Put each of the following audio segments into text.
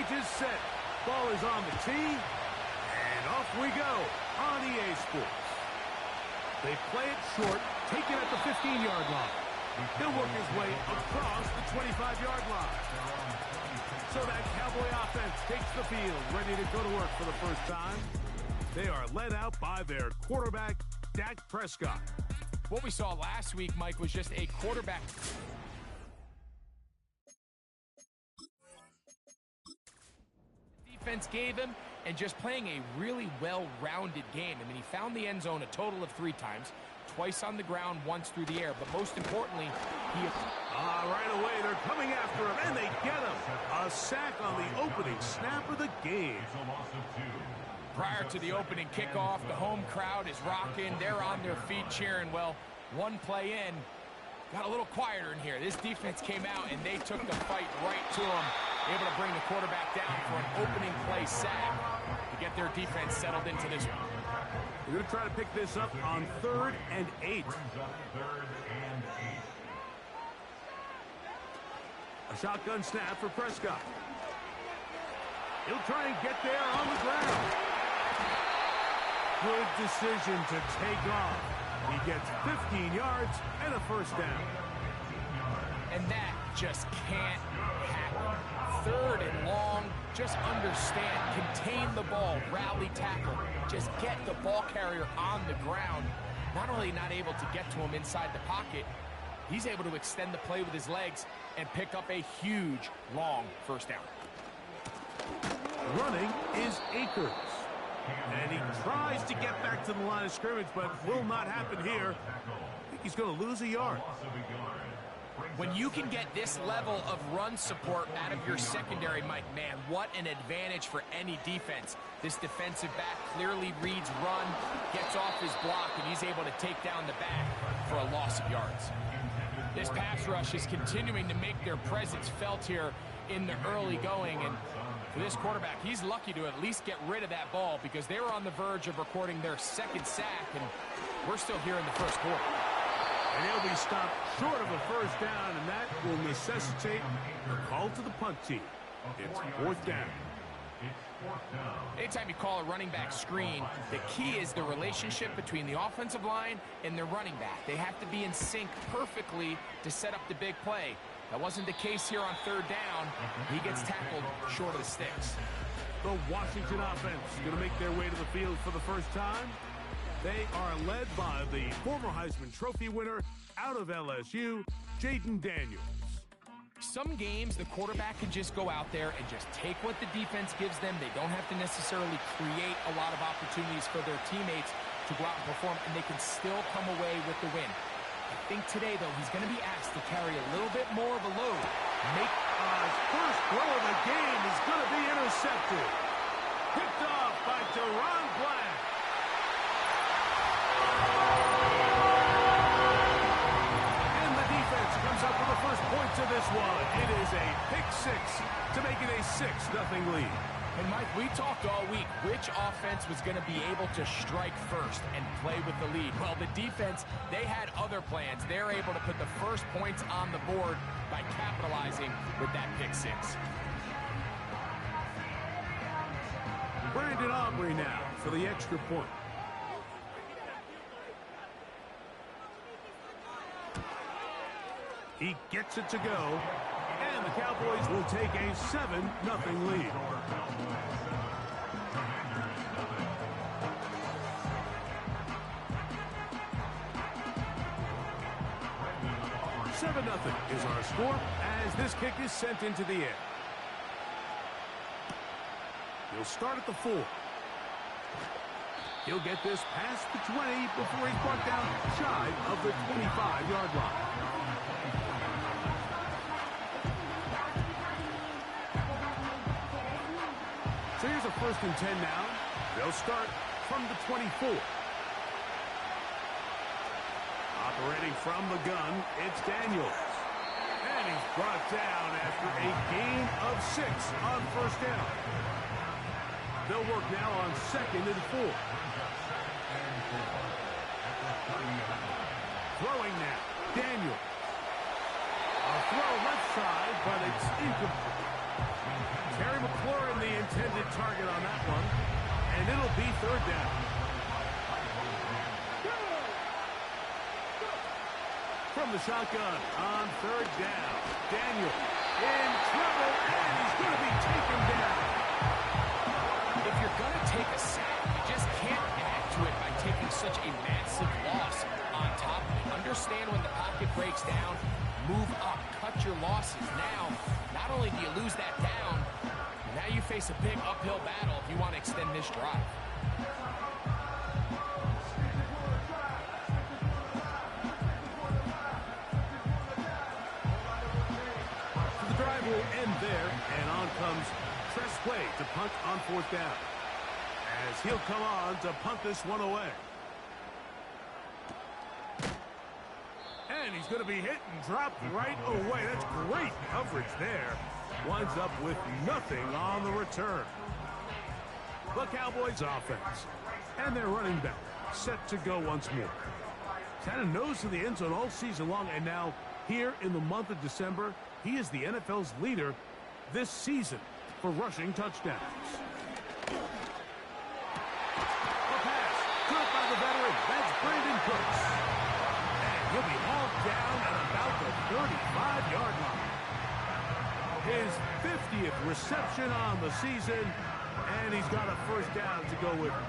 stage is set. Ball is on the tee, and off we go on EA Sports. They play it short, take it at the 15-yard line. He'll work his way across the 25-yard line. So that Cowboy offense takes the field, ready to go to work for the first time. They are led out by their quarterback, Dak Prescott. What we saw last week, Mike, was just a quarterback. Defense gave him, and just playing a really well-rounded game. I mean, he found the end zone a total of 3 times, twice on the ground, once through the air, but most importantly, right away, they're coming after him, and they get him. A sack on the opening snap of the game. Prior to the opening kickoff, the home crowd is rocking. They're on their feet cheering. Well, one play in, got a little quieter in here. This defense came out, and they took the fight right to him, able to bring the quarterback down for an opening play sack to get their defense settled into this one. They're going to try to pick this up on 3rd and 8. A shotgun snap for Prescott. He'll try and get there on the ground. Good decision to take off. He gets 15 yards and a first down. And that just can't happen. 3rd and long, just understand, contain the ball, rally tackle, just get the ball carrier on the ground. Not only not able to get to him inside the pocket, he's able to extend the play with his legs and pick up a huge, long first down. Running is Akers. And he tries to get back to the line of scrimmage, but will not happen here. I think he's going to lose a yard. When you can get this level of run support out of your secondary, Mike, man, what an advantage for any defense. This defensive back clearly reads run, gets off his block, and he's able to take down the back for a loss of yards. This pass rush is continuing to make their presence felt here in the early going, and for this quarterback, he's lucky to at least get rid of that ball because they were on the verge of recording their 2nd sack, and we're still here in the 1st quarter. And he'll be stopped short of a first down, and that will necessitate a call to the punt team. It's 4th down. Anytime you call a running back screen, the key is the relationship between the offensive line and the running back. They have to be in sync perfectly to set up the big play. That wasn't the case here on 3rd down. He gets tackled short of the sticks. The Washington offense is going to make their way to the field for the first time. They are led by the former Heisman Trophy winner out of LSU, Jaden Daniels. Some games, the quarterback can just go out there and just take what the defense gives them. They don't have to necessarily create a lot of opportunities for their teammates to go out and perform, and they can still come away with the win. I think today, though, he's going to be asked to carry a little bit more of a load. His first throw of the game is going to be intercepted. Picked off by Deron Black. And the defense comes up with the first points of this one. It is a pick 6 to make it a 6-0 lead. And, Mike, we talked all week which offense was going to be able to strike first and play with the lead. Well, the defense, they had other plans. They're able to put the first points on the board by capitalizing with that pick 6. Brandon Aubrey now for the extra point. He gets it to go. And the Cowboys will take a 7-0 lead. Nothing is our score as this kick is sent into the air. He'll start at the 4. He'll get this past the 20 before he's brought down shy of the 25-yard line. So here's a 1st and 10 now. They'll start from the 24. Operating from the gun, it's Daniels. And he's brought down after a gain of 6 on 1st down. They'll work now on 2nd and 4. Throwing now, Daniels. A throw left side, but it's incomplete. Terry McLaurin, the intended target on that one. And it'll be third down. From the shotgun on third down. Daniel in trouble, and he's going to be taken down. If you're going to take a sack, you just can't add to it by taking such a massive loss on top of it. Understand when the pocket breaks down, move up, cut your losses. Now, not only do you lose that down, now you face a big uphill battle if you want to extend this drive. The drive will end there, and on comes Tress to punt on fourth down. As he'll come on to punt this one away. And he's going to be hit and dropped right away. That's great coverage there. Winds up with nothing on the return. The Cowboys offense. And their running back set to go once more. He's had a nose to the end zone all season long, and now here in the month of December, he is the NFL's leader this season for rushing touchdowns. A pass, good by the veteran. That's Brandon Cooks. And he'll be hauled down at about the 35-yard line. His 50th reception on the season, and he's got a first down to go with him.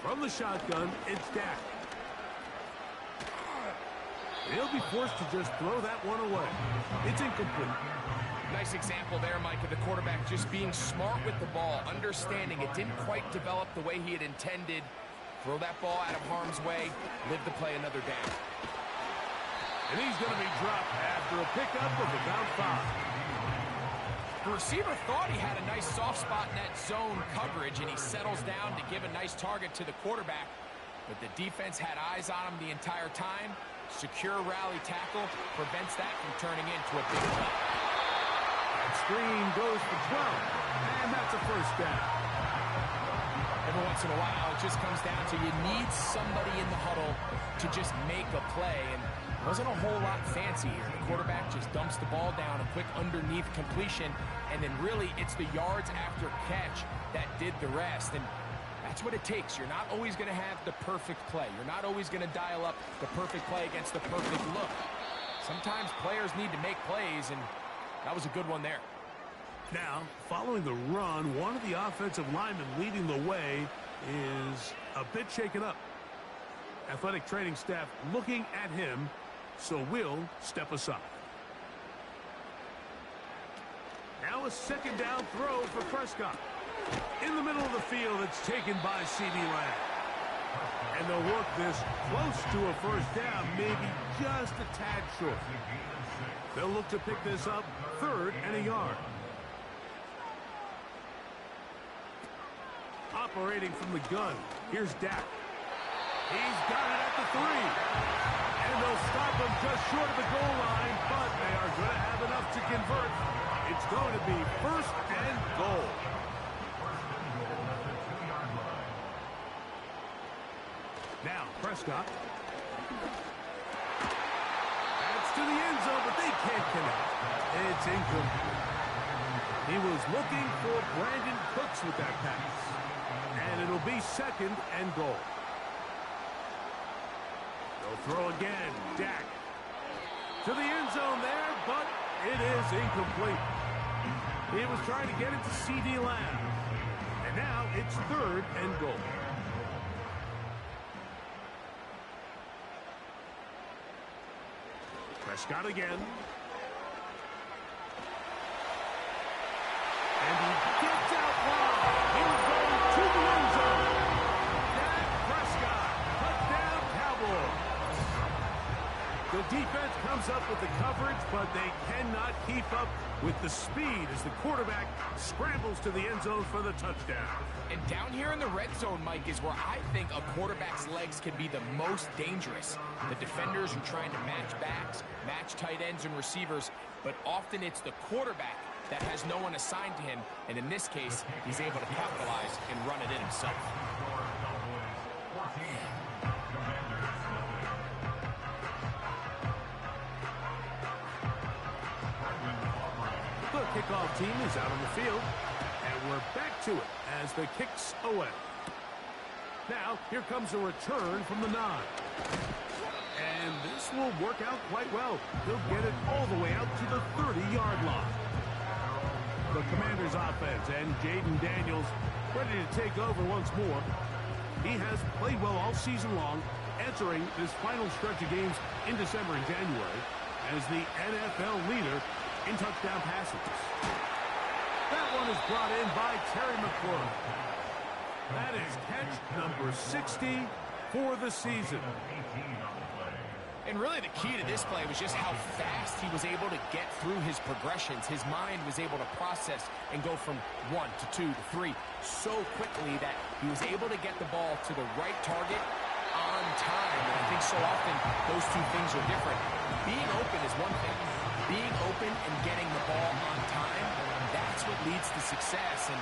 From the shotgun, it's Dak. He'll be forced to just throw that one away. It's incomplete. Nice example there, Mike, of the quarterback just being smart with the ball, understanding it didn't quite develop the way he had intended. Throw that ball out of harm's way, live to play another down. And he's going to be dropped after a pickup of about 5. The receiver thought he had a nice soft spot in that zone coverage, and he settles down to give a nice target to the quarterback. But the defense had eyes on him the entire time. Secure rally tackle prevents that from turning into a big play. That screen goes for 12, and that's a first down. Every once in a while, it just comes down to you need somebody in the huddle to just make a play, and it wasn't a whole lot fancy here. The quarterback just dumps the ball down, a quick underneath completion, and then really it's the yards after catch that did the rest. And that's what it takes. You're not always going to have the perfect play. You're not always going to dial up the perfect play against the perfect look. Sometimes players need to make plays, and that was a good one there. Now, following the run, one of the offensive linemen leading the way is a bit shaken up. Athletic training staff looking at him, so we'll step aside. Now a second down throw for Prescott. In the middle of the field, it's taken by C.D. Lamb. And they'll work this close to a first down, maybe just a tad short. They'll look to pick this up, 3rd and a yard. Operating from the gun, here's Dak. He's got it at the 3. And they'll stop him just short of the goal line, but they are going to have enough to convert. It's going to be 1st and goal. Now, Prescott. That's to the end zone, but they can't connect. It's incomplete. He was looking for Brandon Cooks with that pass. And it'll be 2nd and goal. They'll throw again. Dak. To the end zone there, but it is incomplete. He was trying to get it to C.D. Lamb. And now it's 3rd and goal. Prescott again. And he gets out wide. He'll go to the end zone. Dak Prescott, touchdown Cowboys. The defense comes up with the coverage, but they cannot keep up with the speed as the quarterback scrambles to the end zone for the touchdown. And down here in the red zone, Mike, is where I think a quarterback's legs can be the most dangerous. The defenders are trying to match backs, match tight ends and receivers, but often it's the quarterback that has no one assigned to him, and in this case, he's able to capitalize and run it in himself. kickoff team is out on the field. And we're back to it as the kick's away. Now, here comes a return from the 9. And this will work out quite well. He'll get it all the way out to the 30-yard line. The Commanders' offense and Jaden Daniels ready to take over once more. He has played well all season long, entering this final stretch of games in December and January as the NFL leader in touchdown passes. That one is brought in by Terry McLaurin. That is catch number 60 for the season. And really the key to this play was just how fast he was able to get through his progressions. His mind was able to process and go from 1 to 2 to 3 so quickly that he was able to get the ball to the right target on time. And I think so often those two things are different. Being open is one thing. Being open and getting the ball on time, that's what leads to success. And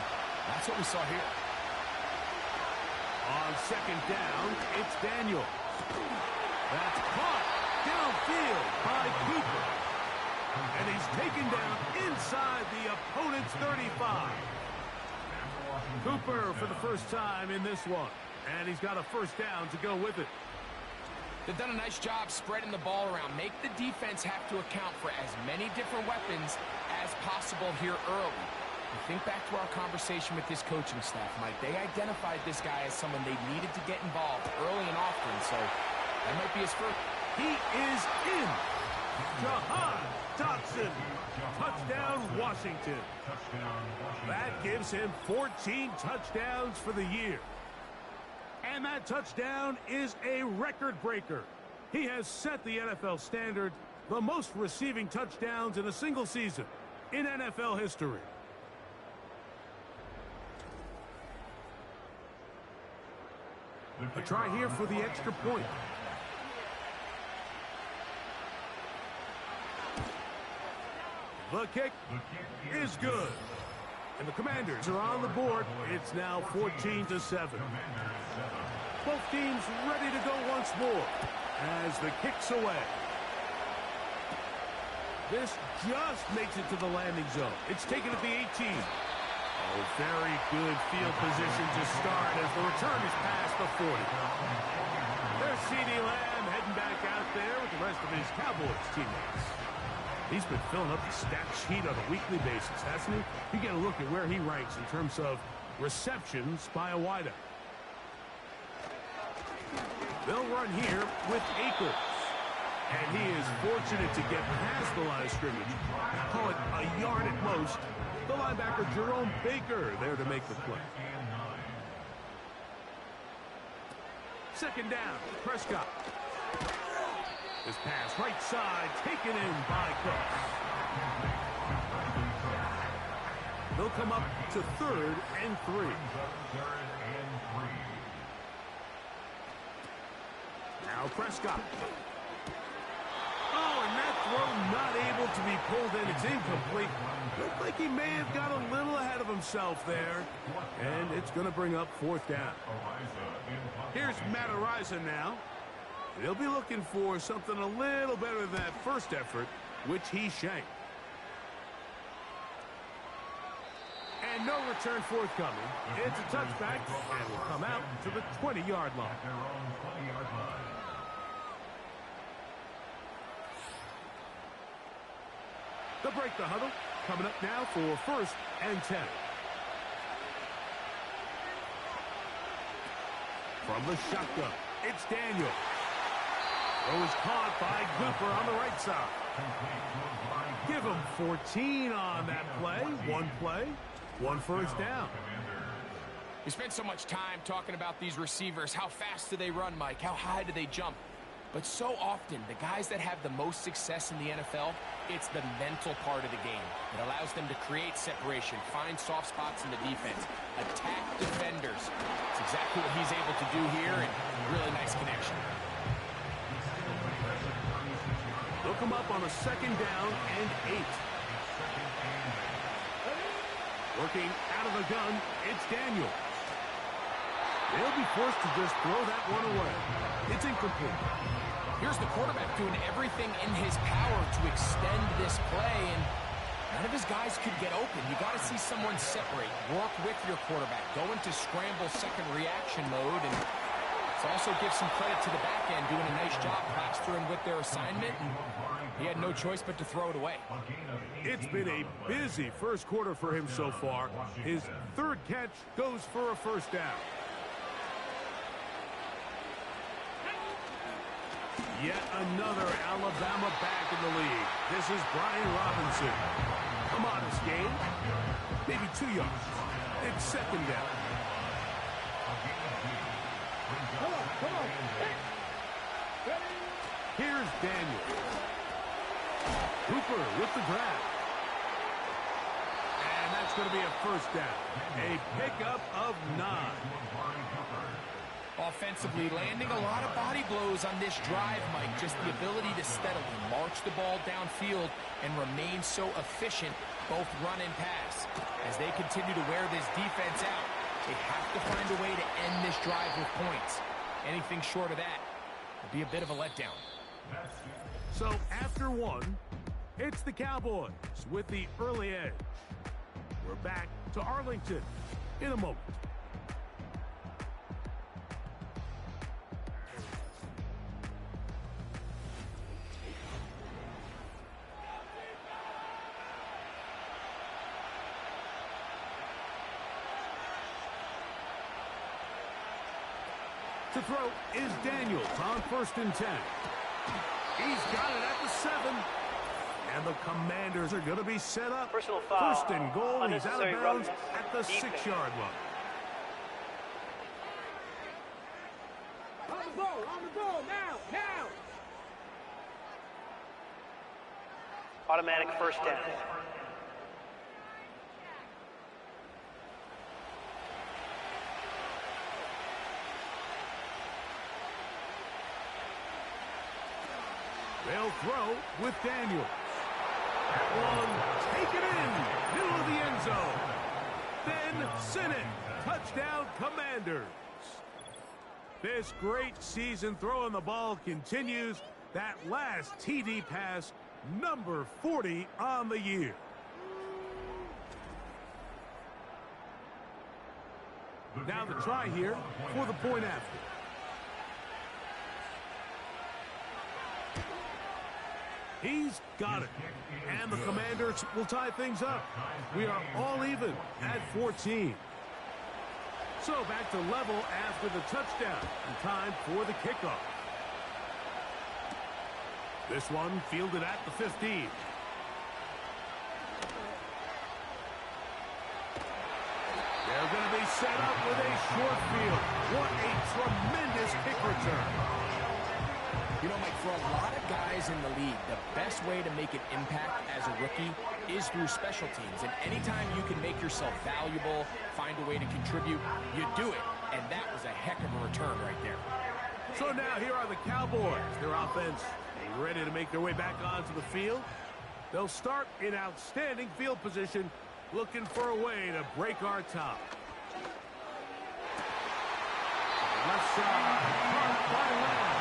that's what we saw here. On second down, it's Daniel. That's caught downfield by Cooper. And he's taken down inside the opponent's 35. Cooper for the first time in this one. And he's got a first down to go with it. They've done a nice job spreading the ball around. Make the defense have to account for as many different weapons as possible here early. And think back to our conversation with this coaching staff, Mike. They identified this guy as someone they needed to get involved early and often, so that might be his first. He is in. Jahan Dotson. Touchdown, Washington. That gives him 14 touchdowns for the year. And that touchdown is a record breaker. He has set the NFL standard, the most receiving touchdowns in a single season in NFL history. A try here for the extra point. The kick is good. And the Commanders are on the board. It's now 14-7. Both teams ready to go once more as the kick's away. This just makes it to the landing zone. It's taken at the 18. Oh, very good field position to start as the return is past the 40. There's CeeDee Lamb heading back out there with the rest of his Cowboys teammates. He's been filling up the stat sheet on a weekly basis, hasn't he? You get a look at where he ranks in terms of receptions by a wideout. They'll run here with Akers. And he is fortunate to get past the line of scrimmage. Call it a yard at most. The linebacker Jerome Baker there to make the play. Second down, Prescott. This pass right side taken in by Cooks. They'll come up to 3rd and 3. Now Prescott. Oh, and that throw not able to be pulled in. It's incomplete. Looked like he may have got a little ahead of himself there. And it's going to bring up 4th down. Here's Matt Araiza now. He'll be looking for something a little better than that first effort, which he shanked. And no return forthcoming. It's a touchback, and will come out to the 20-yard line. They'll break the huddle. Coming up now for 1st and 10. From the shotgun, it's Daniel. Throw is caught by Cooper on the right side. Give him 14 on that play. One first down. We spent so much time talking about these receivers. How fast do they run, Mike? How high do they jump? But so often, the guys that have the most success in the NFL, it's the mental part of the game. It allows them to create separation, find soft spots in the defense, attack defenders. It's exactly what he's able to do here, and really nice connection. They'll come up on a 2nd down and 8. Working out of the gun, it's Daniel. They'll be forced to just throw that one away. It's incomplete. Here's the quarterback doing everything in his power to extend this play, and None of his guys could get open. You got to see someone separate, work with your quarterback, go into scramble second reaction mode, and let's also give some credit to the back end doing a nice job plastering with their assignment, and he had no choice but to throw it away. It's been a busy first quarter for him so far. His third catch goes for a first down. Yet another Alabama back in the league. This is Brian Robinson. A modest gain, maybe 2 yards. It's second down. Come on. Here's Daniel. Hooper with the grab. And that's going to be a first down. A pickup of 9. Offensively, landing a lot of body blows on this drive, Mike. Just the ability to steadily march the ball downfield and remain so efficient, both run and pass. As they continue to wear this defense out, they have to find a way to end this drive with points. Anything short of that would be a bit of a letdown. So after one, it's the Cowboys with the early edge. We're back to Arlington in a moment. To throw is Daniels on 1st and 10. He's got it at the 7. And the Commanders are going to be set up. Personal foul. 1st and goal. He's out of bounds roughness. at the 6-yard line. On the ball, now! Automatic first down. They'll throw with Daniels. That one, take it in, middle of the end zone. Then Sinnott, touchdown Commanders. This great season throwing the ball continues. That last TD pass, number 40 on the year. Now the try here for the point after. He's got it. And the Commanders will tie things up. We are all even at 14. So back to level after the touchdown. And time for the kickoff. This one fielded at the 15. They're going to be set up with a short field. What a tremendous kick return. You know, Mike, for a lot of guys in the league, the best way to make an impact as a rookie is through special teams. And anytime you can make yourself valuable, find a way to contribute, you do it. And that was a heck of a return right there. So now here are the Cowboys. Their offense ready to make their way back onto the field. They'll start in outstanding field position, looking for a way to break our tie. Left side, caught by Lamb.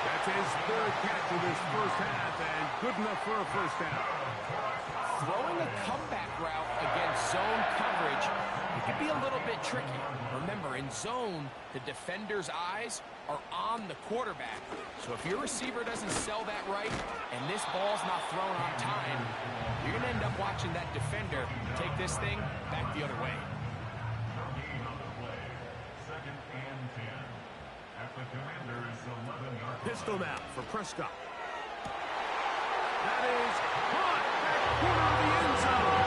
That's his third catch of this first half, and good enough for a first down. Throwing a comeback route against zone coverage, it can be a little bit tricky. Remember, in zone, the defender's eyes are on the quarterback. So if your receiver doesn't sell that right, and this ball's not thrown on time, you're going to end up watching that defender take this thing back the other way. Pistol now for Prescott. That is caught back corner of the end zone.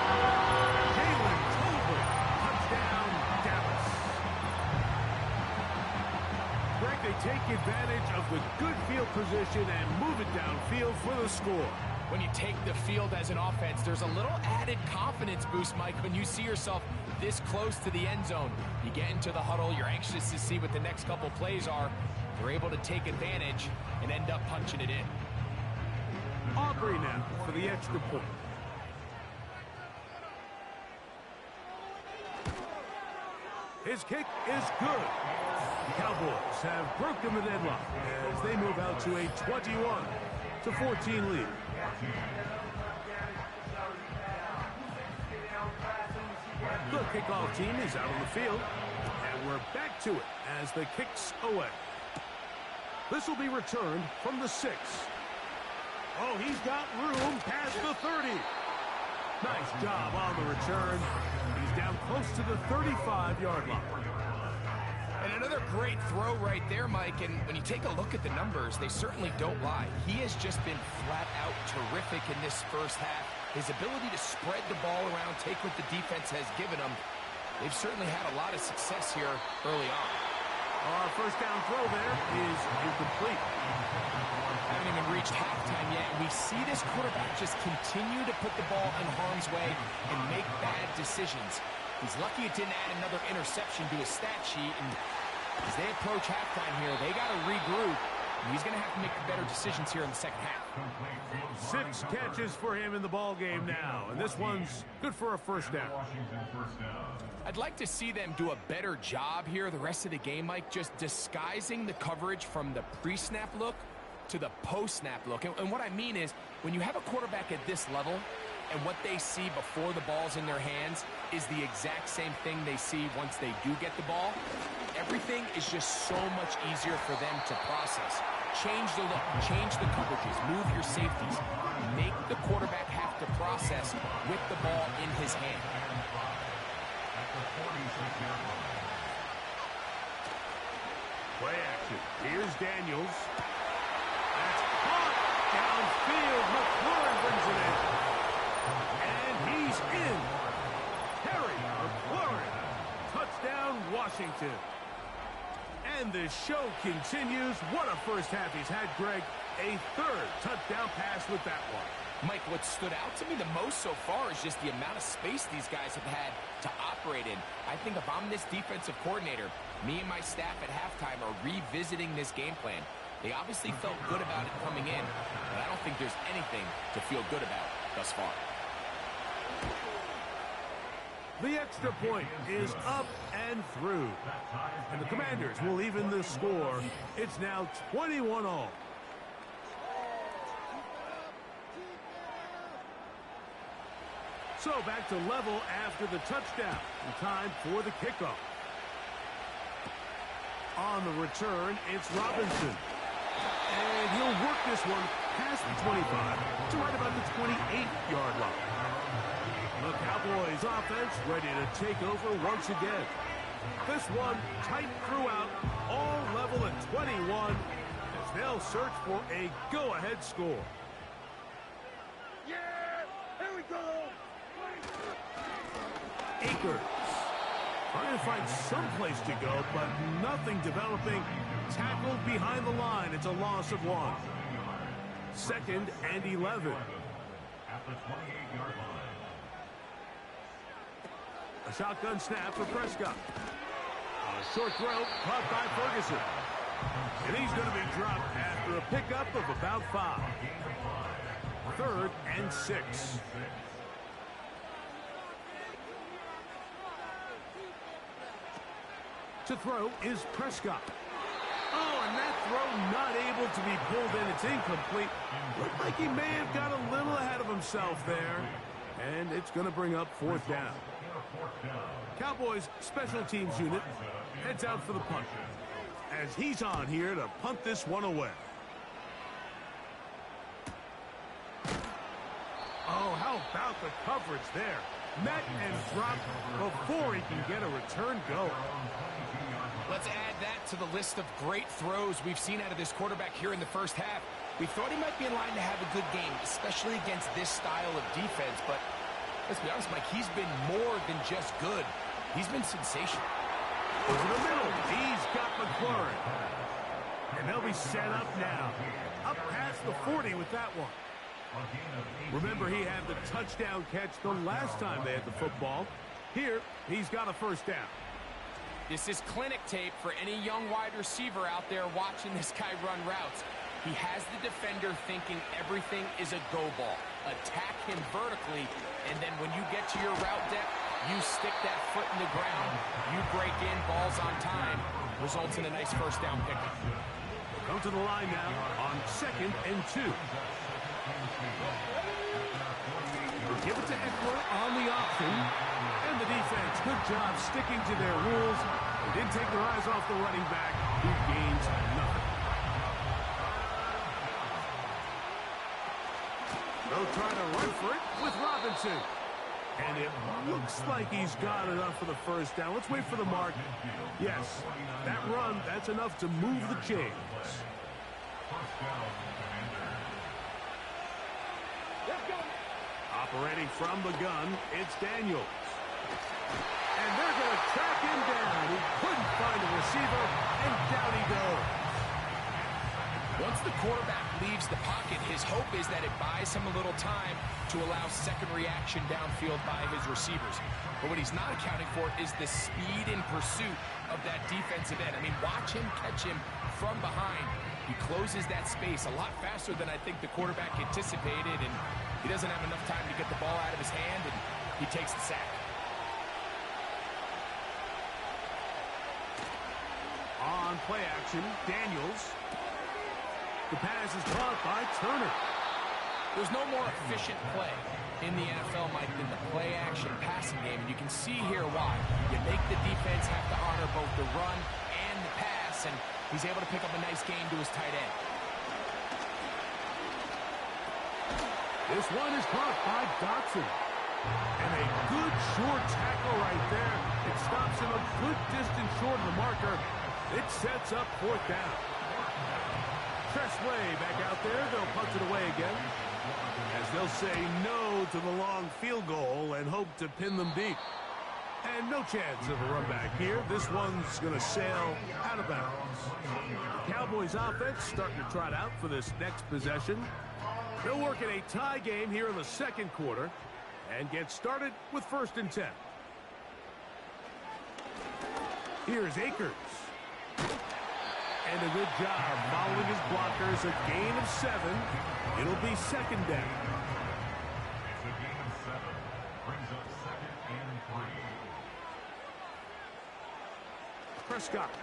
Jalen Tolbert, touchdown Dallas. Greg, they take advantage of the good field position and move it downfield for the score. When you take the field as an offense, there's a little added confidence boost, Mike, when you see yourself this close to the end zone. You get into the huddle, you're anxious to see what the next couple plays are. You're able to take advantage and end up punching it in. Aubrey now for the extra point. His kick is good. The Cowboys have broken the deadlock as they move out to a 21-14 lead. The kickoff team is out on the field. And we're back to it as the kick's away. This will be returned from the 6. Oh, he's got room past the 30. Nice job on the return. He's down close to the 35-yard line. And another great throw right there, Mike. And when you take a look at the numbers, they certainly don't lie. He has just been flat out terrific in this first half. His ability to spread the ball around, take what the defense has given him. They've certainly had a lot of success here early on. Our first down throw there is incomplete. Haven't even reached halftime yet. We see this quarterback just continue to put the ball in harm's way and make bad decisions. He's lucky it didn't add another interception to his stat sheet. And as they approach halftime here, they got to regroup. And he's going to have to make better decisions here in the second half. 6 catches for him in the ball game now. And this one's good for a first down. I'd like to see them do a better job here the rest of the game, Mike, just disguising the coverage from the pre-snap look to the post-snap look. And what I mean is, when you have a quarterback at this level, and what they see before the ball's in their hands is the exact same thing they see once they do get the ball, everything is just so much easier for them to process. Change the look, change the coverages, move your safeties. Make the quarterback have to process with the ball in his hand. Play action. Here's Daniels. That's caught downfield. McLaurin brings it in. And he's in. Harry McLaurin. Touchdown, Washington. And the show continues. What a first half he's had, Greg. A third touchdown pass with that one. Mike, what stood out to me the most so far is just the amount of space these guys have had to operate in. I think if I'm this defensive coordinator, me and my staff at halftime are revisiting this game plan. They obviously felt good about it coming in, but I don't think there's anything to feel good about thus far. The extra point is up and through. And the Commanders will even the score. It's now 21-all. So back to level after the touchdown. And time for the kickoff. On the return, it's Robinson. And he'll work this one past the 25 to right about the 28-yard line. The Cowboys offense ready to take over once again. This one tight throughout, all level at 21 as they'll search for a go-ahead score. Yeah! Here we go! Akers trying to find some place to go, but nothing developing. Tackled behind the line. It's a loss of 1. 2nd and 11. At the 28-yard line. A shotgun snap for Prescott. A short throw caught by Ferguson. And he's going to be dropped after a pickup of about 5. 3rd and 6. To throw is Prescott. Oh, and that throw not able to be pulled in. It's incomplete. Looked like he may have got a little ahead of himself there. And it's going to bring up 4th down. Cowboys special teams unit heads out for the punt as he's on here to punt this one away. Oh, how about the coverage there? Met and dropped before he can get a return going. Let's add that to the list of great throws we've seen out of this quarterback here in the first half. We thought he might be in line to have a good game, especially against this style of defense, but let's be honest, Mike, he's been more than just good. He's been sensational. Over the middle, he's got McLaurin. And they'll be set up now. Up past the 40 with that one. Remember, he had the touchdown catch the last time they had the football. Here, he's got a first down. This is clinic tape for any young wide receiver out there watching this guy run routes. He has the defender thinking everything is a go ball. Attack him vertically, and then when you get to your route depth, you stick that foot in the ground, you break in, balls on time, results in a nice first down pickup. Come to the line now on 2nd and 2. They give it to Eckler on the option. And the defense, good job sticking to their rules. They didn't take their eyes off the running back, who gains nothing. They'll try to run for it with Robinson. And it looks like he's got enough for the first down. Let's wait for the mark. Yes, that run, that's enough to move the chains. Operating from the gun, it's Daniels. And they're going to track him down. He couldn't find a receiver, and down he goes. Once the quarterback leaves the pocket, his hope is that it buys him a little time to allow second reaction downfield by his receivers. But what he's not accounting for is the speed in pursuit of that defensive end. I mean, watch him catch him from behind. He closes that space a lot faster than I think the quarterback anticipated, and he doesn't have enough time to get the ball out of his hand, and he takes the sack. On play action, Daniels. The pass is caught by Turner. There's no more efficient play in the NFL, Mike, than the play-action passing game, and you can see here why. You make the defense have to honor both the run and the pass, and he's able to pick up a nice gain to his tight end. This one is caught by Dotson. And a good short tackle right there. It stops him a good distance short of the marker. It sets up fourth down. Tressway back out there. They'll punt it away again, as they'll say no to the long field goal and hope to pin them deep. And no chance of a run back here. This one's going to sail out of bounds. Cowboys offense starting to trot out for this next possession. They'll work in a tie game here in the second quarter and get started with 1st and 10. Here's Akers. And a good job following his blockers. A gain of 7. It'll be 2nd down. It's a gain of 7. Brings up 2nd and 3. Prescott.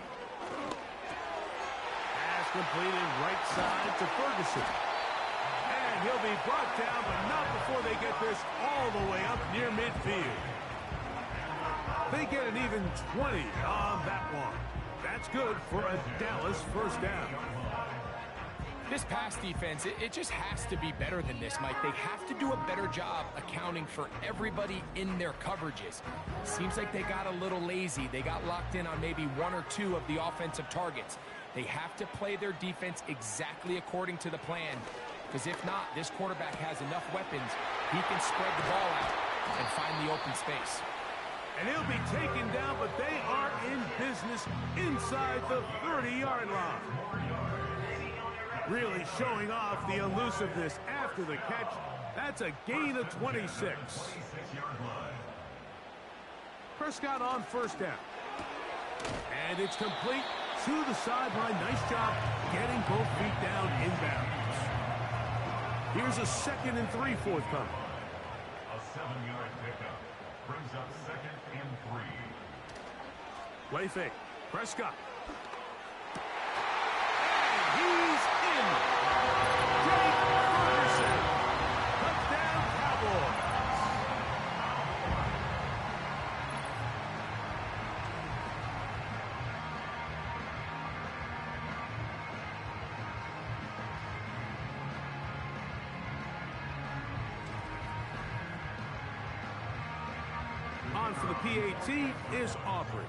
Pass completed right side to Ferguson. And he'll be brought down, but not before they get this all the way up near midfield. They get an even 20 on that one. That's good for a Dallas 1st down. This pass defense, it just has to be better than this, Mike. They have to do a better job accounting for everybody in their coverages. Seems like they got a little lazy. They got locked in on maybe 1 or 2 of the offensive targets. They have to play their defense exactly according to the plan, because if not, this quarterback has enough weapons. He can spread the ball out and find the open space. And he'll be taken down, but they are in business inside the 30-yard line. Really showing off the elusiveness after the catch. That's a gain of 26. Prescott on 1st down. And it's complete to the sideline. Nice job getting both feet down inbounds. Here's a 2nd and 3 forthcoming. A 7-yard pickup. Brings up 2nd and 3. Play fake. Prescott. And he's in. Jake Ferguson. Touchdown, Cowboys. On for the PAT is Aubrey.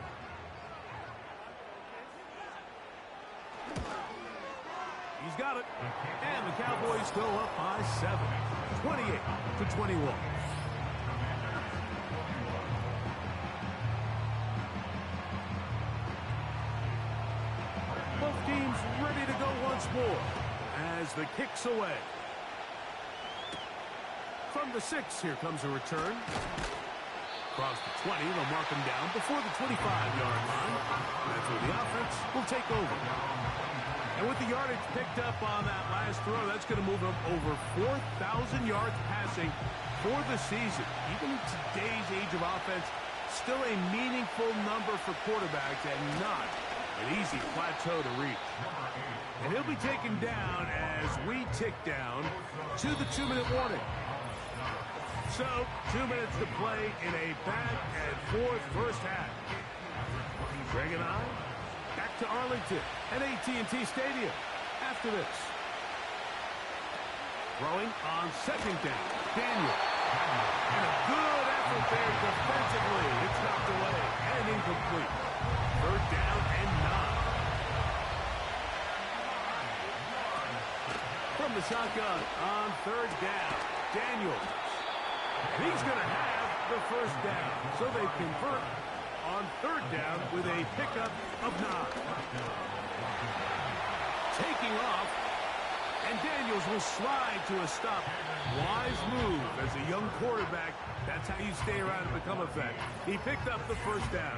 He's got it. And the Cowboys go up by 7. 28-21. Both teams ready to go once more as the kick's away. From the 6, here comes a return. Across the 20, they'll mark him down before the 25-yard line. That's where the offense will take over. And with the yardage picked up on that last throw, that's going to move him over 4,000 yards passing for the season. Even in today's age of offense, still a meaningful number for quarterbacks and not an easy plateau to reach. And he'll be taken down as we tick down to the 2-minute warning. So, 2 minutes to play in a back-and-forth first half. Greg and I, back to Arlington at AT&T Stadium after this. Throwing on second down, Daniel. And a good effort there defensively. It's knocked away and incomplete. Third down and 9. From the shotgun on third down, Daniels. He's going to have the first down. So they convert on third down with a pickup of 9. Taking off, and Daniels will slide to a stop. Wise move as a young quarterback. That's how you stay around and become effective. He picked up the first down.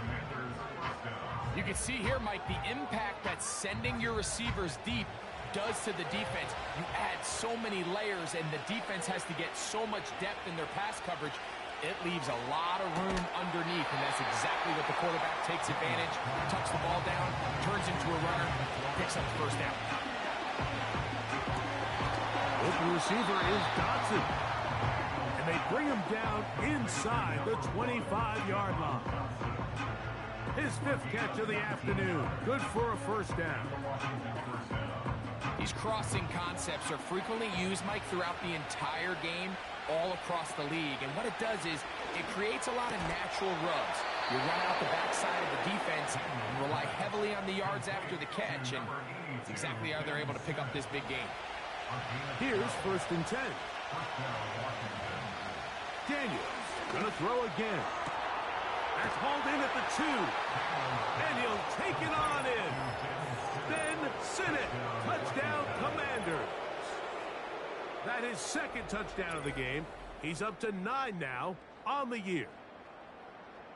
You can see here, Mike, the impact that sending your receivers deep does to the defense. You add so many layers, and the defense has to get so much depth in their pass coverage. It leaves a lot of room underneath, and that's exactly what the quarterback takes advantage. Tucks the ball down, turns into a runner, picks up the first down. Open receiver is Dotson. And they bring him down inside the 25-yard line. His 5th catch of the afternoon. Good for a first down. These crossing concepts are frequently used, Mike, throughout the entire game, all across the league. And what it does is it creates a lot of natural rubs. You run out the backside of the defense and rely heavily on the yards after the catch. And it's exactly how they're able to pick up this big game. Here's 1st and 10. Daniels going to throw again. That's hauled in at the 2. And he'll take it on in. Then Sinnott. Touchdown, Commanders. That is 2nd touchdown of the game. He's up to 9 now on the year.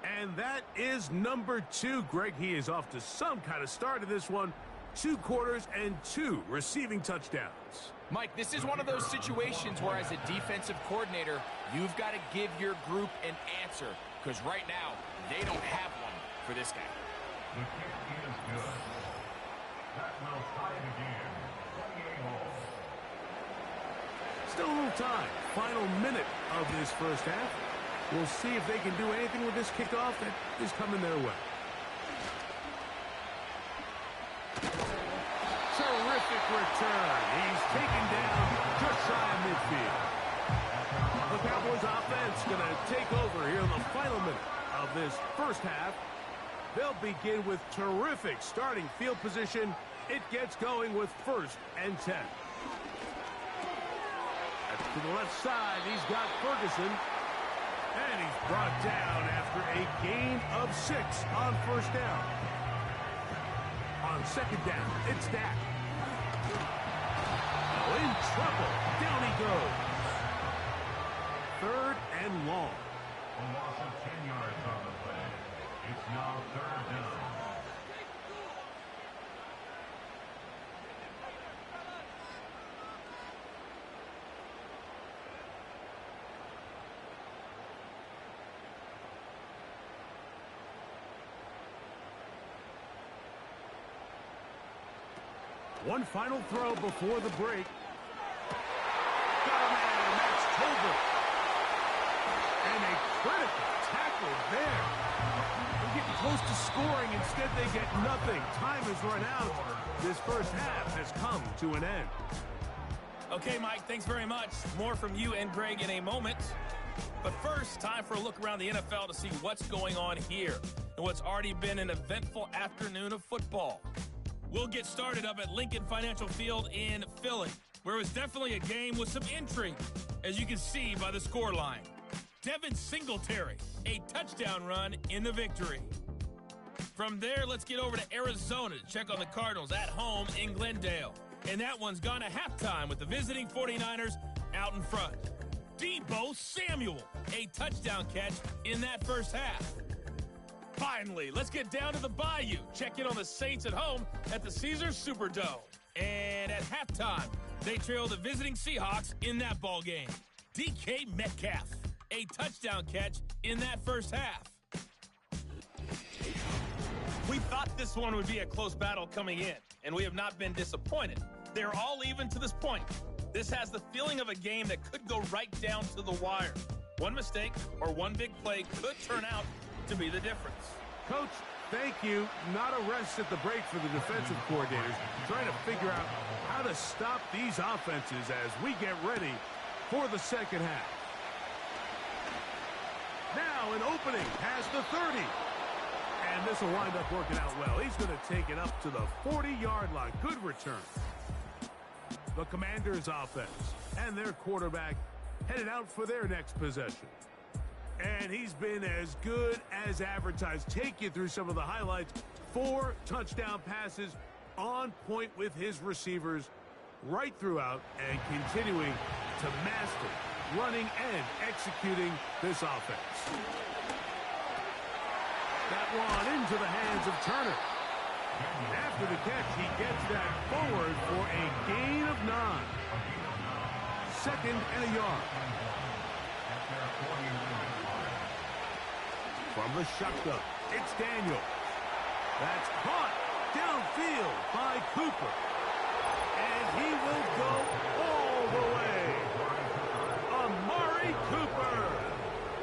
And that is number 2. Greg, he is off to some kind of start in this one. 2 quarters and 2 receiving touchdowns. Mike, this is one of those situations where as a defensive coordinator, you've got to give your group an answer. Because right now, they don't have one for this guy. The kick is good. That will tie the game. 28 all. Still a little time. Final minute of this first half. We'll see if they can do anything with this kickoff that is coming their way. Terrific return. He's taken down just shy of midfield. The Cowboys offense going to take over here in the final minute of this first half. They'll begin with terrific starting field position. It gets going with 1st and 10. That's to the left side. He's got Ferguson. And he's brought down after a gain of 6 on first down. On second down, it's Dak. Oh, in trouble. Down he goes. 3rd and long. A loss of 10 yards on the play. It's now 3rd down. One final throw before the break. Got a man, and that's Tolbert. And a critical tackle there. They're getting close to scoring. Instead, they get nothing. Time has run out. This first half has come to an end. Okay, Mike, thanks very much. More from you and Greg in a moment. But first, time for a look around the NFL to see what's going on here and what's already been an eventful afternoon of football. We'll get started up at Lincoln Financial Field in Philly, where it was definitely a game with some intrigue, as you can see by the scoreline. Devin Singletary, a touchdown run in the victory. From there, let's get over to Arizona to check on the Cardinals at home in Glendale. And that one's gone to halftime with the visiting 49ers out in front. Deebo Samuel, a touchdown catch in that first half. Finally, let's get down to the Bayou. Check in on the Saints at home at the Caesars Superdome. And at halftime, they trail the visiting Seahawks in that ball game. DK Metcalf, a touchdown catch in that first half. We thought this one would be a close battle coming in, and we have not been disappointed. They're all even to this point. This has the feeling of a game that could go right down to the wire. One mistake or one big play could turn out to be the difference. Coach, thank you. Not a rest at the break for the defensive coordinators, trying to figure out how to stop these offenses as we get ready for the second half. Now an opening past the 30. And this will wind up working out well. He's going to take it up to the 40-yard line. Good return. The Commanders' offense and their quarterback headed out for their next possession. And he's been as good as advertised. Take you through some of the highlights. 4 touchdown passes on point with his receivers right throughout and continuing to master running and executing this offense. That one into the hands of Turner. After the catch, he gets that forward for a gain of 9. 2nd and a yard. From the shotgun, it's Daniel. That's caught downfield by Cooper. And he will go all the way. Amari Cooper.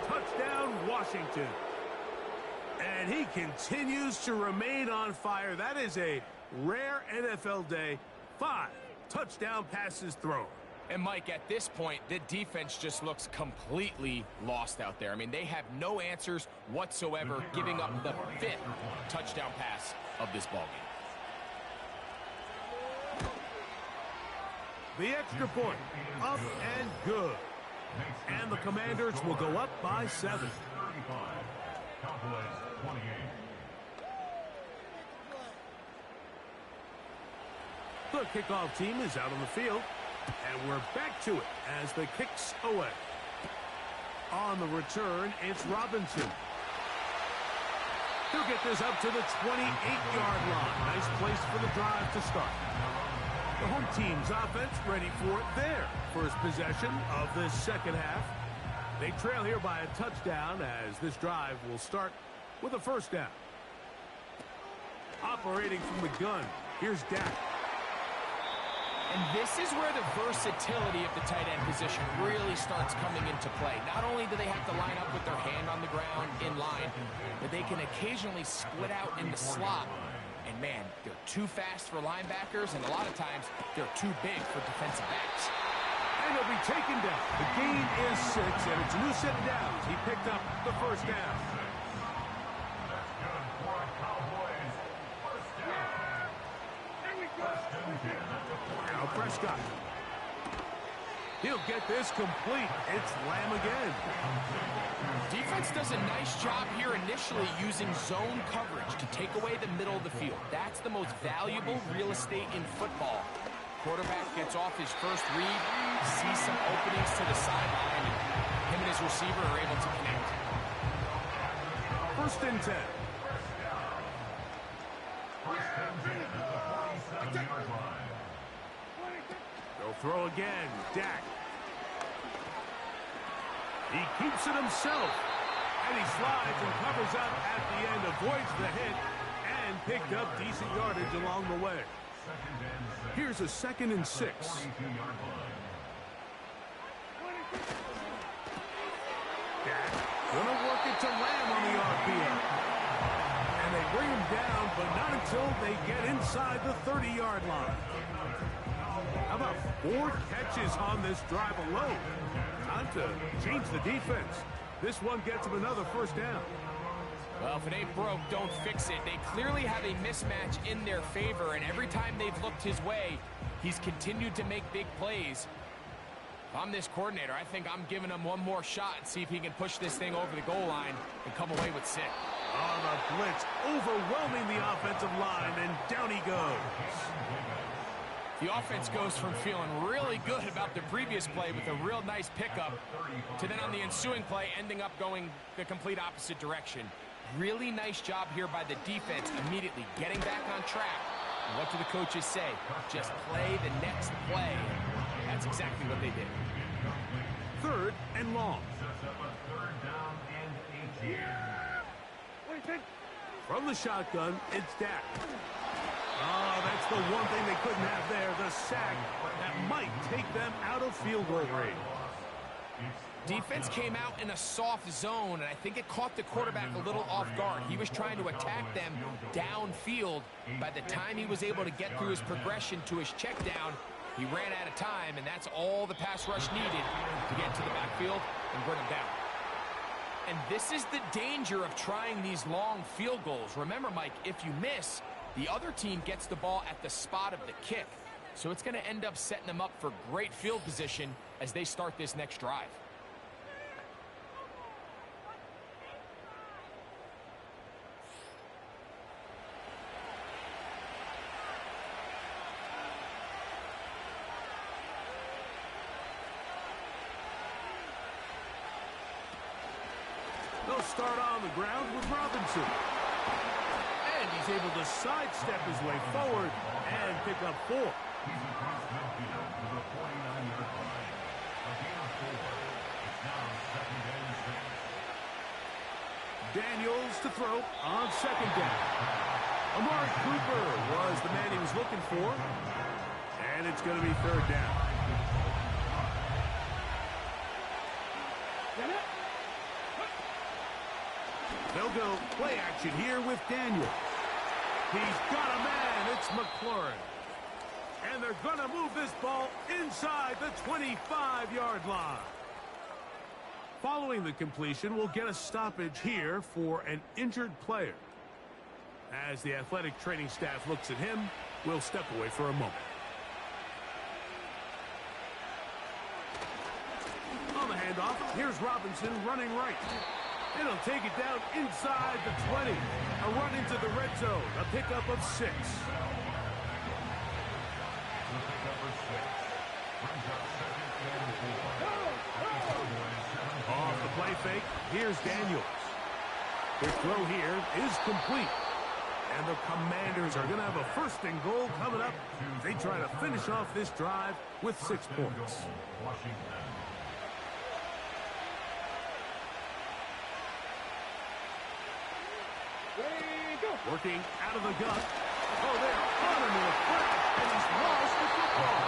Touchdown, Washington. And he continues to remain on fire. That is a rare NFL day. 5 touchdown passes thrown. And, Mike, at this point, the defense just looks completely lost out there. I mean, they have no answers whatsoever, giving up the 5th touchdown pass of this ballgame. The extra point, up and good. And the Commanders will go up by 7. The kickoff team is out on the field. And we're back to it as the kick's away. On the return, it's Robinson. He'll get this up to the 28-yard line. Nice place for the drive to start. The home team's offense ready for their first possession of this second half. They trail here by a touchdown as this drive will start with a first down. Operating from the gun, here's Dak. And this is where the versatility of the tight end position really starts coming into play. Not only do they have to line up with their hand on the ground in line, but they can occasionally split out in the slot. And, man, they're too fast for linebackers, and a lot of times they're too big for defensive backs. And he'll be taken down. The gain is 6, and it's a new set of downs. He picked up the first down. Now Prescott. He'll get this complete. It's Lamb again. Defense does a nice job here initially using zone coverage to take away the middle of the field. That's the most valuable real estate in football. Quarterback gets off his first read, sees some openings to the sideline, and him and his receiver are able to connect. 1st and 10. They'll throw again. Dak. He keeps it himself. And he slides and covers up at the end, avoids the hit, and picked up decent yardage along the way. Here's a 2nd and 6. Dak gonna work it to Lamb on the RPO. And they bring him down, but not until they get inside the 30-yard line. How about 4 catches on this drive alone? Time to change the defense. This one gets him another first down. Well, if it ain't broke, don't fix it. They clearly have a mismatch in their favor, and every time they've looked his way, he's continued to make big plays. If I'm this coordinator, I think I'm giving him one more shot and see if he can push this thing over the goal line and come away with 6. On the blitz, overwhelming the offensive line, and down he goes. The offense goes from feeling really good about the previous play with a real nice pickup to then on the ensuing play ending up going the complete opposite direction. Really nice job here by the defense immediately getting back on track. And what do the coaches say? Just play the next play. That's exactly what they did. 3rd and long. From the shotgun, it's Dak. Oh, that's the one thing they couldn't have there, the sack that might take them out of field goal range. Defense came out in a soft zone, and I think it caught the quarterback a little off guard. He was trying to attack them downfield. By the time he was able to get through his progression to his check down, he ran out of time, and that's all the pass rush needed to get to the backfield and bring him down. And this is the danger of trying these long field goals. Remember, Mike, if you miss, the other team gets the ball at the spot of the kick. So it's going to end up setting them up for great field position as they start this next drive. They'll start on the ground with Robinson. And he's able to sidestep his way forward and pick up 4. He's across midfield to the 49-yard line. A gain of 4. It's now 2nd and 6. Daniels to throw on 2nd down. Amari Cooper was the man he was looking for. And it's going to be 3rd down. They'll go play action here with Daniel. He's got a man. It's McLaurin. And they're going to move this ball inside the 25-yard line. Following the completion, we'll get a stoppage here for an injured player. As the athletic training staff looks at him, we'll step away for a moment. On the handoff, here's Robinson running right. And he'll take it down inside the 20. A run into the red zone. A pickup of 6. Off the play fake, here's Daniels. Their throw here is complete. And the Commanders are going to have a 1st and goal coming up. They try to finish off this drive with 6 points. Working out of the gun. Oh, they're on him in a crash, and he's lost the football.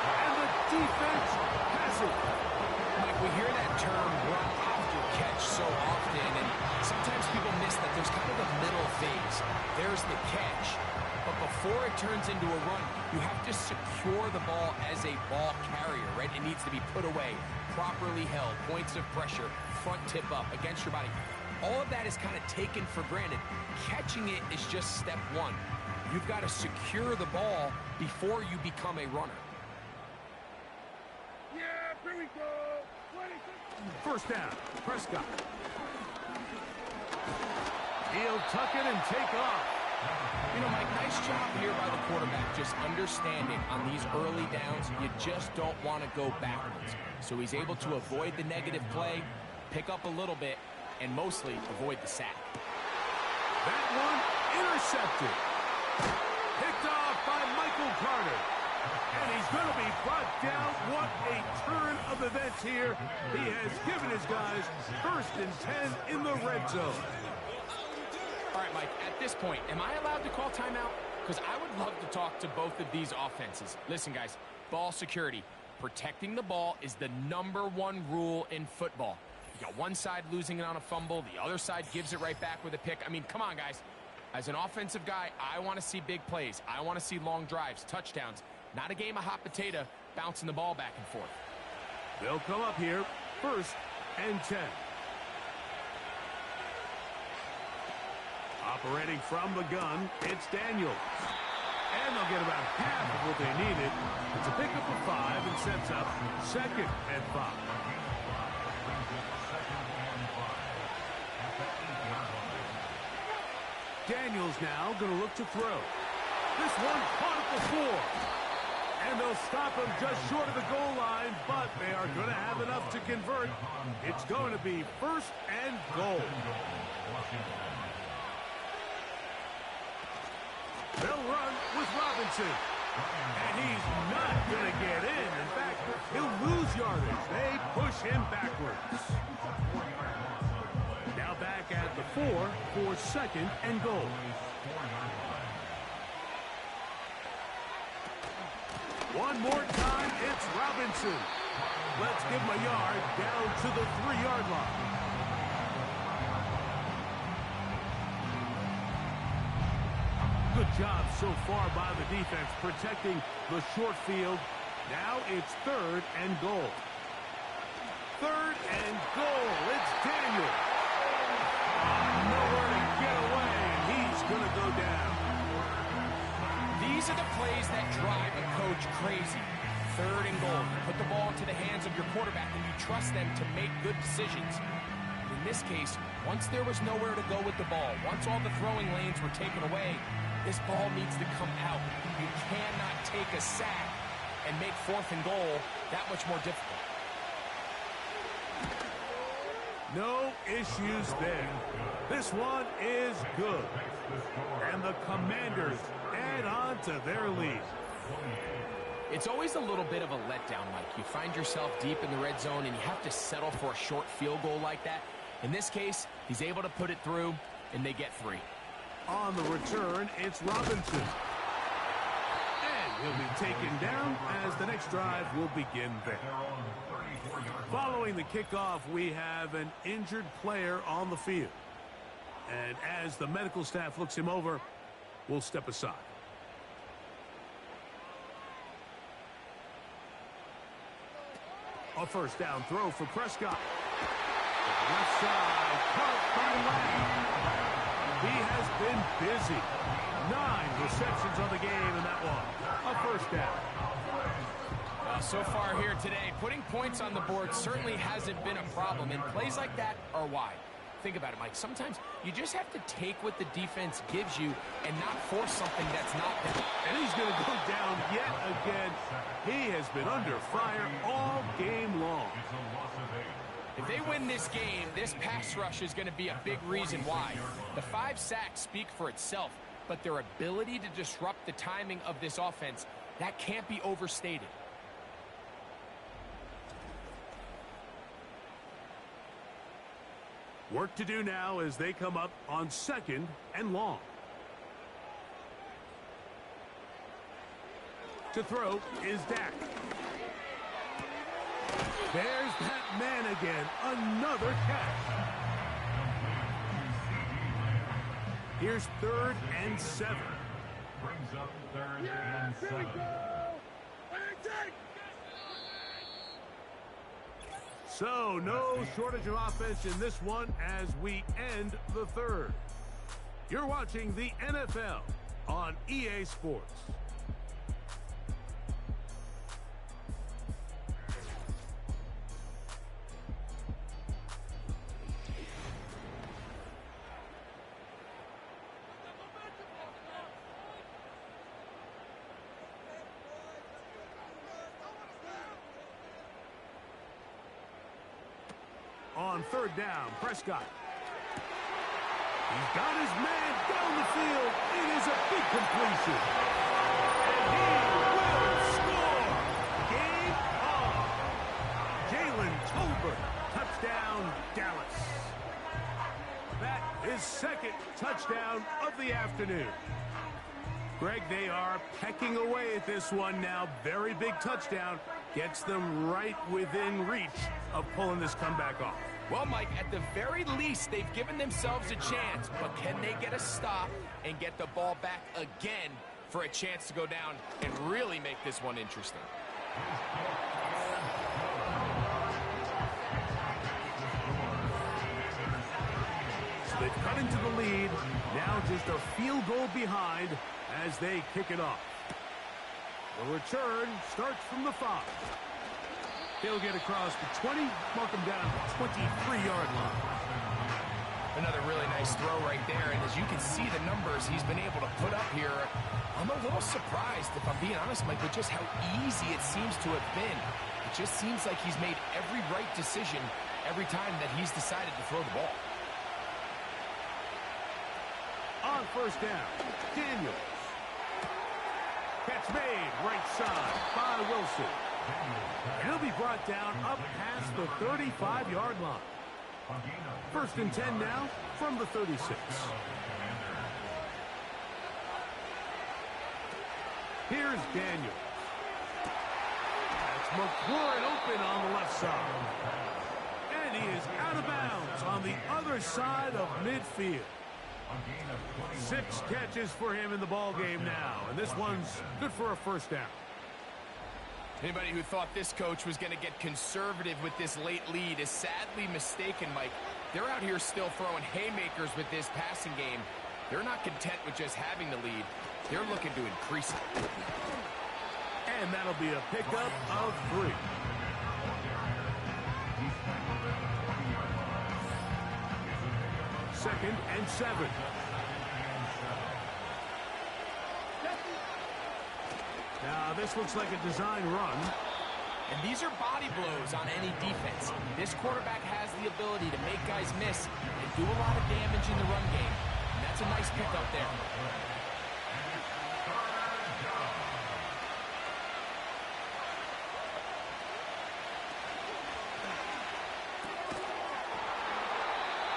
And the defense has it. Mike, we hear that term run after catch so often, and sometimes people miss that there's kind of a middle phase. There's the catch, but before it turns into a run, you have to secure the ball as a ball carrier, right? It needs to be put away, properly held, points of pressure, front tip up against your body. All of that is kind of taken for granted. Catching it is just step 1. You've got to secure the ball before you become a runner. Yeah, here we go. 1st down, Prescott. He'll tuck it and take off. You know, Mike, nice job here by the quarterback, just understanding on these early downs, you just don't want to go backwards. So he's able to avoid the negative play, pick up a little bit, and mostly avoid the sack. That one intercepted. Picked off by Michael Carter. And he's going to be brought down. What a turn of events here. He has given his guys 1st and 10 in the red zone. All right, Mike, at this point, am I allowed to call timeout? Because I would love to talk to both of these offenses. Listen, guys, ball security. Protecting the ball is the #1 rule in football. You got one side losing it on a fumble, the other side gives it right back with a pick. I mean, come on, guys. As an offensive guy, I want to see big plays. I want to see long drives, touchdowns, not a game of hot potato bouncing the ball back and forth. They'll come up here, 1st and 10. Operating from the gun, it's Daniels. And they'll get about half of what they needed. It's a pickup of 5 and sets up 2nd and 5. Daniels now going to look to throw. This one caught at the 4. And they'll stop him just short of the goal line, but they are going to have enough to convert. It's going to be 1st and goal. They'll run with Robinson. And he's not going to get in. In fact, he'll lose yardage. They push him backwards. Now back at the 4 for 2nd and goal. One more time, it's Robinson. Let's give him a yard down to the 3-yard line. Good job so far by the defense protecting the short field. Now it's 3rd and goal. 3rd and goal. It's Daniel. Nowhere to get away, and he's going to go down. These are the plays that drive a coach crazy. 3rd and goal. You put the ball into the hands of your quarterback, and you trust them to make good decisions. In this case, once there was nowhere to go with the ball, once all the throwing lanes were taken away, this ball needs to come out. You cannot take a sack and make 4th and goal that much more difficult. No issues there. This one is good. And the Commanders add on to their lead. It's always a little bit of a letdown, Mike. You find yourself deep in the red zone and you have to settle for a short field goal like that. In this case, he's able to put it through, and they get 3. On the return, it's Robinson. And he'll be taken down as the next drive will begin there. Following the kickoff, we have an injured player on the field. And as the medical staff looks him over, we'll step aside. A first down throw for Prescott. Left side, caught by Lamb. He has been busy. 9 receptions on the game in that one. A first down. So far here today, putting points on the board certainly hasn't been a problem, and plays like that are why. Think about it, Mike. Sometimes you just have to take what the defense gives you and not force something that's not there. And he's going to go down yet again. He has been under fire all game long. If they win this game, this pass rush is going to be a big reason why. The 5 sacks speak for itself, but their ability to disrupt the timing of this offense, that can't be overstated. Work to do now as they come up on 2nd and long. To throw is Dak. There's that man again. Another catch. Here's 3rd and 7. Brings up 3rd and 7. So, no shortage of offense in this one as we end the 3rd. You're watching the NFL on EA Sports. On 3rd down, Prescott. He's got his man down the field. It is a big completion. And he will score. Game on. Jalen Tolbert. Touchdown, Dallas. That is 2nd touchdown of the afternoon. Greg, they are pecking away at this one now. Very big touchdown. Gets them right within reach of pulling this comeback off. Well, Mike, at the very least, they've given themselves a chance, but can they get a stop and get the ball back again for a chance to go down and really make this one interesting? So they've cut into the lead. Now just a field goal behind as they kick it off. The return starts from the 5. He'll get across the 20, mark him down at the 23-yard line. Another really nice throw right there, and as you can see the numbers he's been able to put up here, I'm a little surprised, if I'm being honest, Mike, with just how easy it seems to have been. It just seems like he's made every right decision every time that he's decided to throw the ball. On 1st down, Daniels. Catch made, right side by Wilson. And he'll be brought down up past the 35-yard line. 1st and 10 now from the 36. Here's Daniels. That's McLaurin open on the left side. And he is out of bounds on the other side of midfield. 6 catches for him in the ball game now, and this one's good for a first down. Anybody who thought this coach was going to get conservative with this late lead is sadly mistaken, Mike. They're out here still throwing haymakers with this passing game. They're not content with just having the lead. They're looking to increase it. And that'll be a pickup of 3. Second and 7. Now, this looks like a design run. And these are body blows on any defense. This quarterback has the ability to make guys miss and do a lot of damage in the run game. And that's a nice pickup there.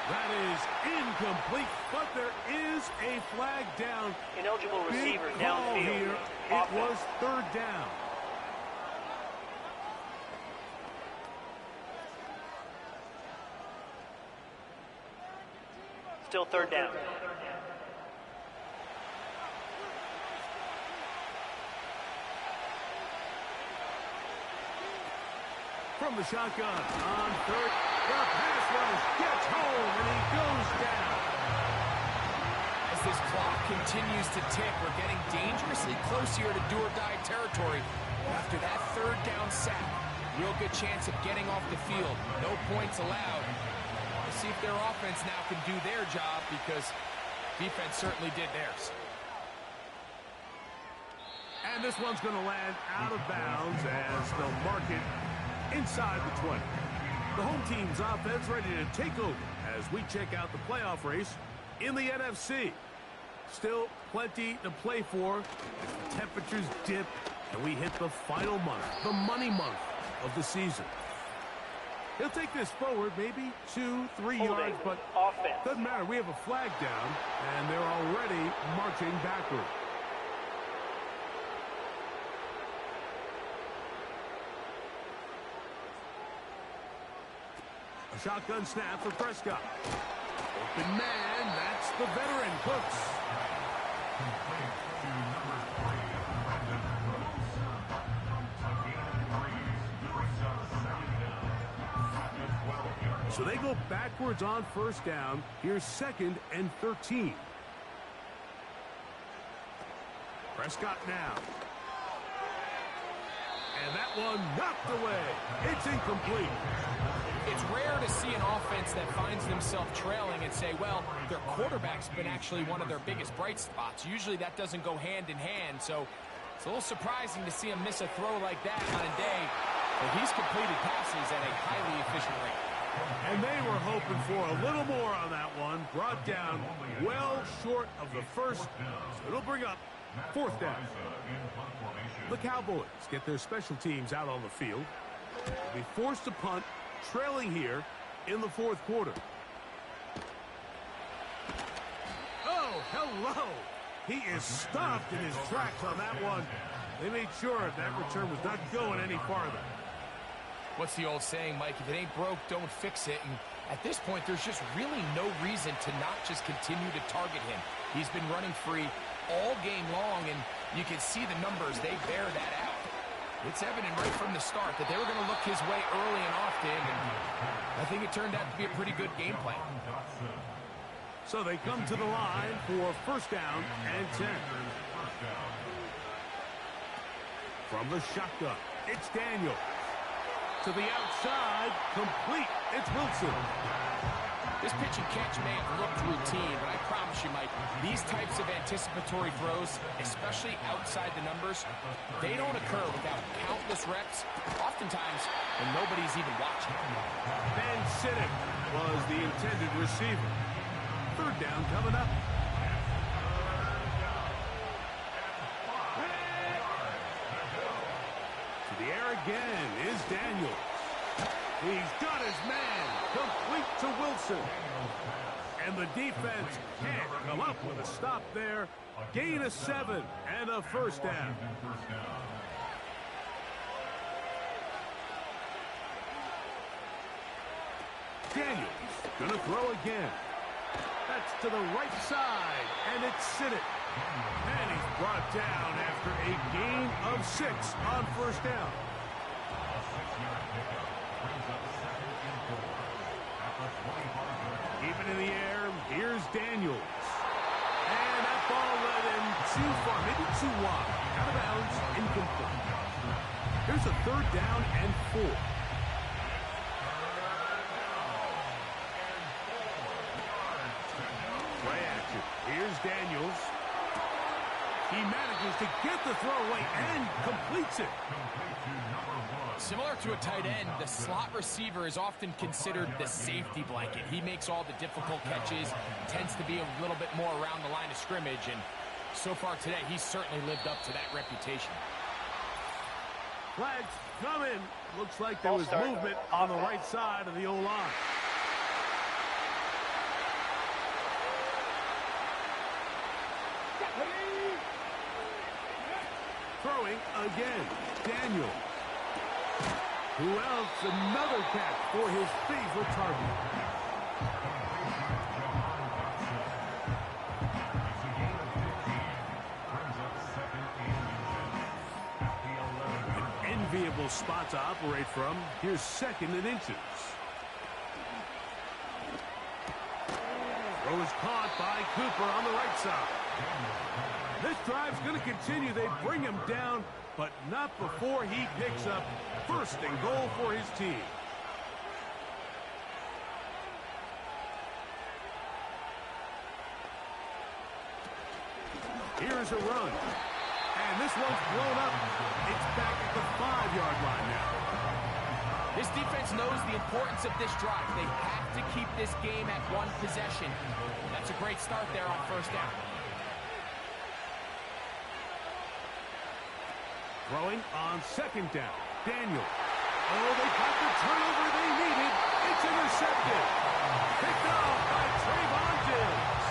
That is incomplete, but there is a flag down. Ineligible receiver Big call downfield. here. It Offense. was 3rd down. Still 3rd down. From the shotgun on 3rd. The pass rush gets home, and he goes down. As this clock continues to tick, we're getting dangerously close here to do-or-die territory. After that 3rd down sack, real good chance of getting off the field. No points allowed. Let's see if their offense now can do their job, because defense certainly did theirs. And this one's going to land out of bounds as they'll mark it inside the 20. The home team's offense ready to take over as we check out the playoff race in the NFC. Still plenty to play for as the temperatures dip and we hit the final month, the money month of the season. He'll take this forward maybe 2-3 yards, but Offense. doesn't matter. We have a flag down, and they're already marching backward. A shotgun snap for Prescott. Open man, that's the veteran, Cooks. So they go backwards on 1st down. Here's 2nd and 13. Prescott now. And that one knocked away. It's incomplete. It's rare to see an offense that finds themselves trailing and say, well, their quarterback's been actually one of their biggest bright spots. Usually that doesn't go hand in hand, so it's a little surprising to see him miss a throw like that on a day where he's completed passes at a highly efficient rate. And they were hoping for a little more on that one. Brought down well short of the first. So it'll bring up 4th down. The Cowboys get their special teams out on the field. They'll be forced to punt, trailing here in the 4th quarter. Oh, hello. He is stopped in his tracks on that one. They made sure that return was not going any farther. What's the old saying, Mike? If it ain't broke, don't fix it. And at this point, there's just really no reason to not just continue to target him. He's been running free all game long, and you can see the numbers. They bear that out. It's evident right from the start that they were going to look his way early and often, and I think it turned out to be a pretty good game plan. So they come to the line for 1st down and 10. From the shotgun, it's Daniel. To the outside, complete. It's Wilson. This pitch and catch may have looked routine, but I promise you, Mike, these types of anticipatory throws, especially outside the numbers, they don't occur without countless reps, oftentimes when nobody's even watching. Ben Siddick was the intended receiver. 3rd down coming up. To the air again is Daniels. He's got his man. Complete to Wilson. And the defense can't come up with a stop there. Gain of 7 and a 1st down. Daniels gonna throw again. That's to the right side, and it's Sinnott. And he's brought down after a gain of 6 on first down. A 6-yard pickup brings up 2nd and 4 at the 25-yard line. Keeping in the air, here's Daniels. And that ball led him too far, maybe too wide. Out of bounds, incomplete. Here's a 3rd down and 4. Play action. Here's Daniels. He manages to get the throw away and completes it. Similar to a tight end, the slot receiver is often considered the safety blanket. He makes all the difficult catches, tends to be a little bit more around the line of scrimmage, and so far today, he's certainly lived up to that reputation. Flags coming. Looks like there was movement on the right side of the O-line. Throwing again, Daniel. Who else? Another catch for his favorite target. An enviable spot to operate from. Here's 2nd and inches. Throw is caught by Cooper on the right side. This drive's going to continue. They bring him down, but not before he picks up 1st and goal for his team. Here's a run. And this one's blown up. It's back at the 5-yard line now. This defense knows the importance of this drive. They have to keep this game at 1 possession. That's a great start there on 1st down. Throwing on 2nd down. Daniel. Oh, they got the turnover they needed. It's intercepted. Picked off by Trayvon Diggs.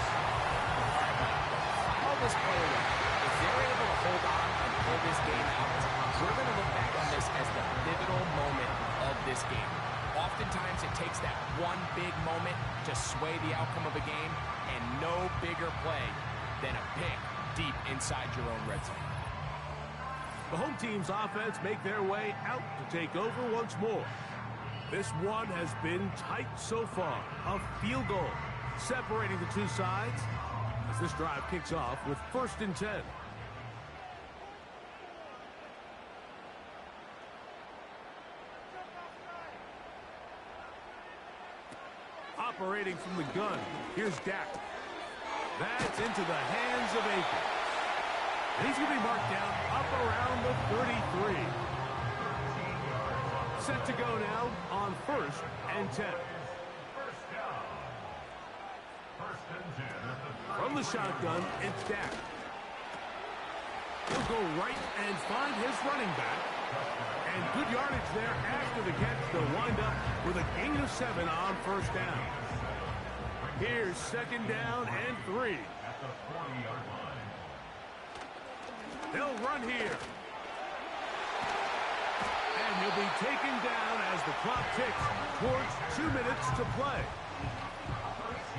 Follow this play away. If they're able to hold on and pull this game out, we're going to look back on this as the pivotal moment of this game. Oftentimes, it takes that one big moment to sway the outcome of a game, and no bigger play than a pick deep inside your own red zone. The home team's offense make their way out to take over once more. This one has been tight so far. A field goal separating the two sides as this drive kicks off with 1st and 10. Operating from the gun, here's Dak. That's into the hands of Aiken. And he's going to be marked down up around the 33. Set to go now on 1st and 10. From the shotgun, it's Dak. He'll go right and find his running back. And good yardage there after the catch. They'll wind up with a gain of 7 on 1st down. Here's 2nd down and 3. At the 40-yard line. They'll run here. And he'll be taken down as the clock ticks towards 2 minutes to play.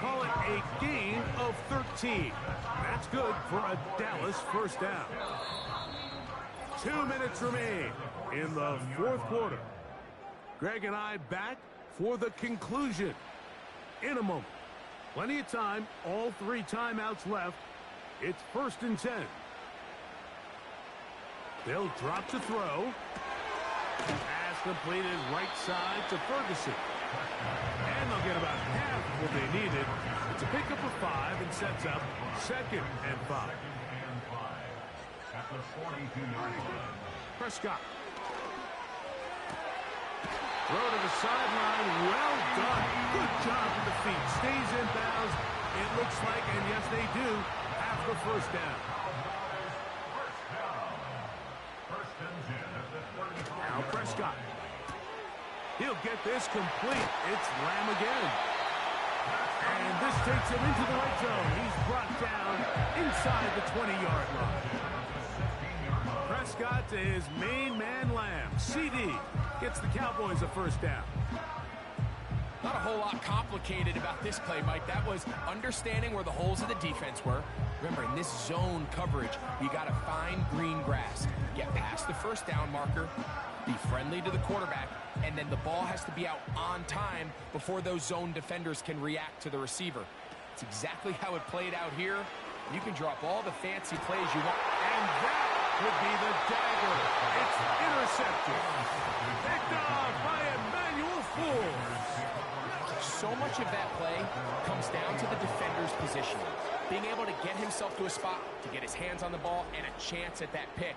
Call it a gain of 13. That's good for a Dallas 1st down. 2 minutes remain in the 4th quarter. Greg and I back for the conclusion in a moment. Plenty of time, all 3 timeouts left. It's 1st and 10. They'll drop to throw. Pass completed right side to Ferguson. And they'll get about half what they needed. It's a pickup of 5 and sets up 2nd and 5. At the 42-yard line. Prescott. Throw to the sideline. Well done. Good job with the feet. Stays in bounds. It looks like, and yes, they do, have the 1st down. Now Prescott. He'll get this complete. It's Lamb again. And this takes him into the red zone. He's brought down inside the 20-yard line. Prescott to his main man, Lamb. CD gets the Cowboys a 1st down. Not a whole lot complicated about this play, Mike. That was understanding where the holes of the defense were. Remember, in this zone coverage, you got to find green grass. Get past the first down marker, be friendly to the quarterback, and then the ball has to be out on time before those zone defenders can react to the receiver. It's exactly how it played out here. You can drop all the fancy plays you want. And that would be the dagger. It's intercepted. Picked off by Emmanuel Forbes. So much of that play comes down to the defender's position. Being able to get himself to a spot, to get his hands on the ball, and a chance at that pick.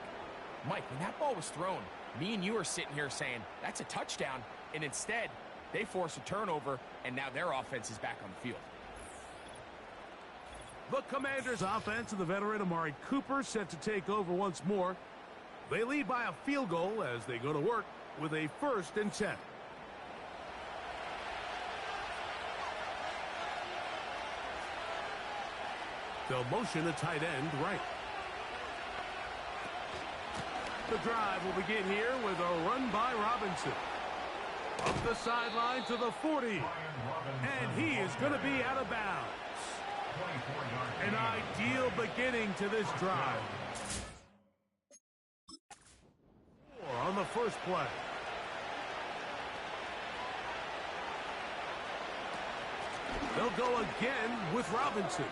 Mike, when that ball was thrown, me and you are sitting here saying, that's a touchdown. And instead, they force a turnover, and now their offense is back on the field. The Commanders' offense and the veteran Amari Cooper set to take over once more. They lead by a field goal as they go to work with a 1st and 10. They'll motion a tight end right. The drive will begin here with a run by Robinson. Up the sideline to the 40. And he is going to be out of bounds. An ideal beginning to this drive. On the first play. They'll go again with Robinson.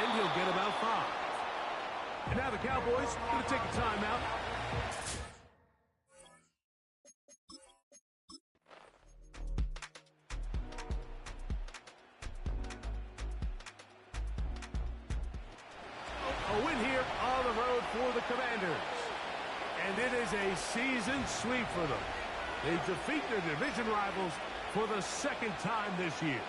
And he'll get about 5. And now the Cowboys going to take a timeout. A win here on the road for the Commanders. And it is a season sweep for them. They defeat their division rivals for the 2nd time this year.